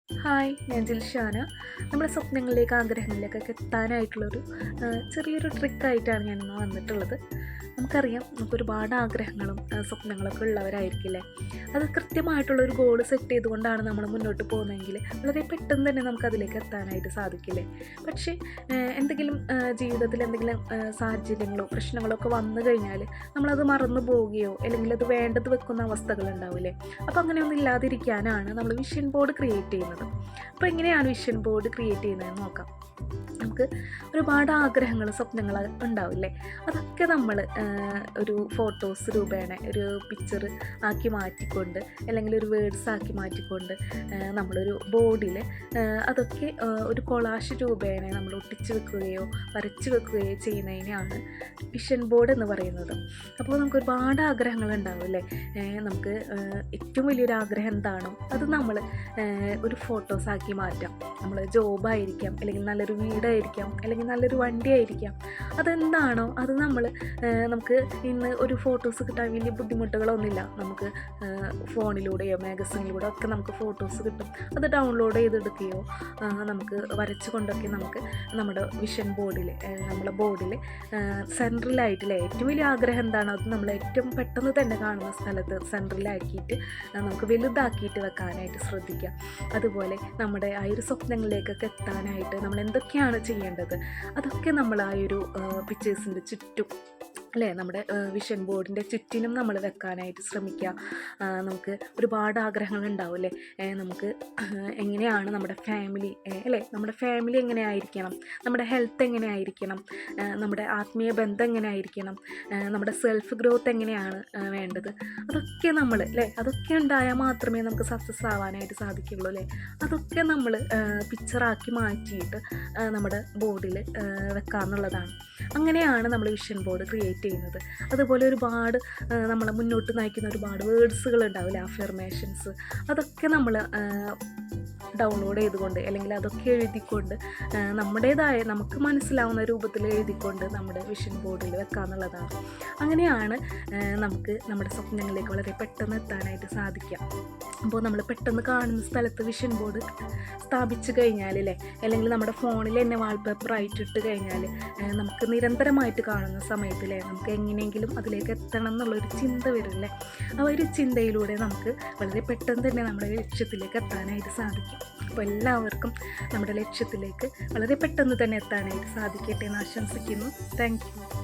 Hi, ഞാൻ ജിൽഷാന. നമ്മുടെ സ്വപ്നങ്ങളിലേക്ക്, ആഗ്രഹങ്ങളിലേക്കൊക്കെ എത്താനായിട്ടുള്ളൊരു ചെറിയൊരു ട്രിക്കായിട്ടാണ് ഞാനിന്ന് വന്നിട്ടുള്ളത്. നമുക്കറിയാം, നമുക്കൊരുപാട് ആഗ്രഹങ്ങളും സ്വപ്നങ്ങളൊക്കെ ഉള്ളവരായിരിക്കില്ലേ. അത് കൃത്യമായിട്ടുള്ളൊരു ഗോൾ സെറ്റ് ചെയ്തുകൊണ്ടാണ് നമ്മൾ മുന്നോട്ട് പോകുന്നതെങ്കിൽ വളരെ പെട്ടെന്ന് തന്നെ നമുക്കതിലേക്ക് എത്താനായിട്ട് സാധിക്കില്ലേ. പക്ഷേ എന്തെങ്കിലും ജീവിതത്തിൽ എന്തെങ്കിലും സാഹചര്യങ്ങളോ പ്രശ്നങ്ങളോ ഒക്കെ വന്നു കഴിഞ്ഞാൽ നമ്മളത് മറന്നു പോവുകയോ അല്ലെങ്കിൽ അത് വേണ്ടത് വെക്കുന്ന അവസ്ഥകളുണ്ടാവില്ലേ. അപ്പോൾ അങ്ങനെയൊന്നും ഇല്ലാതിരിക്കാനാണ് നമ്മൾ വിഷൻ ബോർഡ് ക്രിയേറ്റ് ചെയ്യുന്നത്. അപ്പോൾ എങ്ങനെയാണ് വിഷൻ ബോർഡ് ക്രിയേറ്റ് ചെയ്യുന്നതെന്ന് നോക്കാം. നമുക്ക് ഒരുപാട് ആഗ്രഹങ്ങൾ, സ്വപ്നങ്ങൾ ഉണ്ടാവില്ലേ. അതൊക്കെ നമ്മൾ ഒരു ഫോട്ടോസ് രൂപേണ ഒരു പിക്ചർ ആക്കി മാറ്റിക്കൊണ്ട് അല്ലെങ്കിൽ ഒരു വേർഡ്സ് ആക്കി മാറ്റിക്കൊണ്ട് നമ്മളൊരു ബോർഡിൽ അതൊക്കെ ഒരു കൊളാഷ് രൂപേണ നമ്മൾ ഒട്ടിച്ച് വെക്കുകയോ വരച്ച് വെക്കുകയോ ചെയ്യുന്നതിനെയാണ് വിഷൻ ബോർഡ് എന്ന് പറയുന്നത്. അപ്പോൾ നമുക്ക് ഒരുപാട് ആഗ്രഹങ്ങൾ ഉണ്ടാവില്ലേ. നമുക്ക് ഏറ്റവും വലിയൊരു ആഗ്രഹം എന്താണോ അത് നമ്മൾ ഒരു ഫോട്ടോസ് ആക്കി മാറ്റാം. നമ്മൾ ജോബായിരിക്കാം, അല്ലെങ്കിൽ നല്ലൊരു വീടായിരിക്കാം, അല്ലെങ്കിൽ നല്ലൊരു വണ്ടി ആയിരിക്കാം. അതെന്താണോ അത് നമുക്ക് ഇന്ന് ഒരു ഫോട്ടോസ് കിട്ടാൻ വലിയ ബുദ്ധിമുട്ടുകളൊന്നുമില്ല. നമുക്ക് ഫോണിലൂടെയോ മാഗസിനിലൂടെ ഒക്കെ നമുക്ക് ഫോട്ടോസ് കിട്ടും. അത് ഡൗൺലോഡ് ചെയ്തെടുക്കുകയോ നമുക്ക് വരച്ച് കൊണ്ടൊക്കെ നമുക്ക് നമ്മുടെ വിഷൻ ബോർഡിൽ, നമ്മളെ ബോർഡിൽ സെൻട്രലായിട്ടില്ലേ ഏറ്റവും വലിയ ആഗ്രഹം എന്താണോ അത് നമ്മൾ ഏറ്റവും പെട്ടെന്ന് തന്നെ കാണുന്ന സ്ഥലത്ത് സെൻട്രലാക്കിയിട്ട് നമുക്ക് വലുതാക്കിയിട്ട് വെക്കാനായിട്ട് ശ്രദ്ധിക്കുക. അതുപോലെ നമ്മുടെ ആ ഒരു സ്വപ്നങ്ങളിലേക്കൊക്കെ എത്താനായിട്ട് നമ്മൾ എന്തൊക്കെയാണ് ചെയ്യേണ്ടത് അതൊക്കെ നമ്മൾ ആ ഒരു പിക്ചേഴ്സിൻ്റെ ചുറ്റും അല്ലേ, നമ്മുടെ വിഷൻ ബോർഡിൻ്റെ ചുറ്റിനും നമ്മൾ വെക്കാനായിട്ട് ശ്രമിക്കുക. നമുക്ക് ഒരുപാട് ആഗ്രഹങ്ങൾ ഉണ്ടാവില്ലേ. നമുക്ക് എങ്ങനെയാണ് നമ്മുടെ ഫാമിലി അല്ലേ, നമ്മുടെ ഫാമിലി എങ്ങനെ ആയിരിക്കണം, നമ്മുടെ ഹെൽത്ത് എങ്ങനെ ആയിരിക്കണം, നമ്മുടെ ആത്മീയ ബന്ധം എങ്ങനെ ആയിരിക്കണം, നമ്മുടെ സെൽഫ് ഗ്രോത്ത് എങ്ങനെയാണ് വേണ്ടത്, അതൊക്കെ നമ്മൾ അല്ലേ, അതൊക്കെ ഉണ്ടായാൽ മാത്രമേ നമുക്ക് സക്സസ് ആവാനായിട്ട് സാധിക്കുള്ളൂ അല്ലേ. അതൊക്കെ നമ്മൾ പിക്ചറാക്കി മാറ്റിയിട്ട് നമ്മുടെ ബോർഡിൽ വെക്കാമെന്നുള്ളതാണ്. അങ്ങനെയാണ് നമ്മൾ വിഷൻ ബോർഡ് ക്രിയേറ്റ് ചെയ്യുന്നത്. അതുപോലെ ഒരുപാട് നമ്മളെ മുന്നോട്ട് നയിക്കുന്ന ഒരുപാട് വേർഡ്സുകൾ ഉണ്ടാവില്ലേ, അഫർമേഷൻസ്, അതൊക്കെ നമ്മൾ ഡൗൺലോഡ് ചെയ്തുകൊണ്ട് അല്ലെങ്കിൽ അതൊക്കെ എഴുതിക്കൊണ്ട് നമ്മുടേതായ നമുക്ക് മനസ്സിലാവുന്ന രൂപത്തിൽ എഴുതിക്കൊണ്ട് നമ്മുടെ വിഷൻ ബോർഡിൽ വെക്കാമെന്നുള്ളതാണ്. അങ്ങനെയാണ് നമുക്ക് നമ്മുടെ സ്വപ്നങ്ങളിലേക്ക് വളരെ പെട്ടെന്ന് എത്താനായിട്ട് സാധിക്കുക. അപ്പോൾ നമ്മൾ പെട്ടെന്ന് കാണുന്ന സ്ഥലത്ത് വിഷൻ ബോർഡ് സ്ഥാപിച്ചു കഴിഞ്ഞാൽ അല്ലേ, അല്ലെങ്കിൽ നമ്മുടെ ഫോണിൽ തന്നെ വാൾപേപ്പറായിട്ട് ഇട്ട് കഴിഞ്ഞാൽ നമുക്ക് നിരന്തരമായിട്ട് കാണുന്ന സമയത്തില്ലേ നമുക്ക് എങ്ങനെയെങ്കിലും അതിലേക്ക് എത്തണം എന്നുള്ളൊരു ചിന്ത വരില്ലേ. ആ ഒരു ചിന്തയിലൂടെ നമുക്ക് വളരെ പെട്ടെന്ന് തന്നെ നമ്മുടെ ലക്ഷ്യത്തിലേക്ക് എത്താനായിട്ട് സാധിക്കും. അപ്പോൾ എല്ലാവർക്കും നമ്മുടെ ലക്ഷ്യത്തിലേക്ക് വളരെ പെട്ടെന്ന് തന്നെ എത്താനായിട്ട് സാധിക്കട്ടെ എന്ന് ആശംസിക്കുന്നു. Thank you.